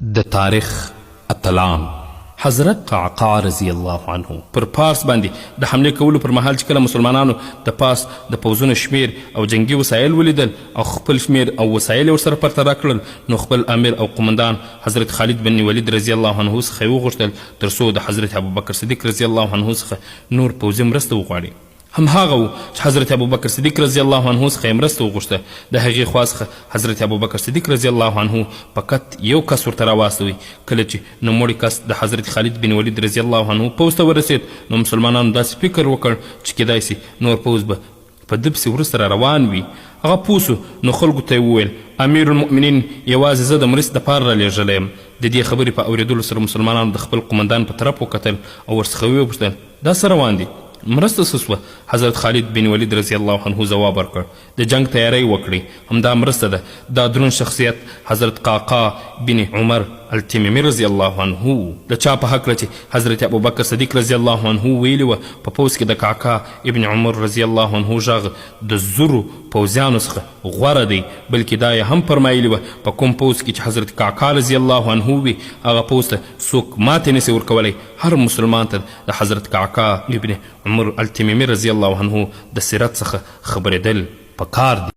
د تاریخ اتلان حضرت قعقاع رضی الله عنه پر پارس باندې د حمله کولو پر مهال چې کله مسلمانانو د پاس د پوځونو شمیر او جنگي وسایل ولیدل او خپل شمیر او وسایل ورسره پرتله کړل نو خپل امیر او قمندان حضرت خالد بن ولید رضی الله عنه څخه یې وغوښتل تر څو د حضرت ابوبکر صدیق رضی الله عنه څخه نور پوځي مرسته وغواړي. همهغه و چې حضرت ابوبکر صدیق رضی الله عنه څخه یې مرسته وغوښته. د هغې خوا څخه حضرت ابوبکر صدیق رضی الله عنه فقط یو کس ورته راواستوي. کله چې نوموړی کس د حضرت خالد بن ولید رضی الله عنه پوځ ته ورسید نو مسلمانانو داسې فکر وکړ چې کیدای سي نور پوځ به په ده پسې وروسته را روان وي. هغه پوه سو نو خلکو ته یې وویل امیر المؤمنین یوازې زه د مرستې دپاره رالیږلی یم. د دې خبرې په اورېدلو سره مسلمانانو د خپل قمندان په طرف وکتل او ورڅخه ویې پوښتل دا څه روان دي، مرسته څه سوه؟ حضرت خالد بن ولید رضی الله عنه ځواب ورکړ د جنگ تیاری وکړئ، همدا مرسته ده. دا دروند شخصیت حضرت قعقاع بن عمر التميمي رضی الله عنه د چا په هکله چې حضرت ابوبکر صدیق رضی الله عنه ویلي وه په پوځ کې د قعقاع ابن عمر رضی الله عنه غږ د زرو پوځیانو څخه غوره دی، بلکې دا یې هم فرمایلي وه په کوم پوځ کې چې حضرت قعقاع رضی الله عنه وي هغه پوځ ته څوک ماتې نسي ورکولی. هر مسلمان ته د حضرت قعقاع ابن عمر التميمي رضی الله عنه د سیرت څخه خبرېدل پکار دي.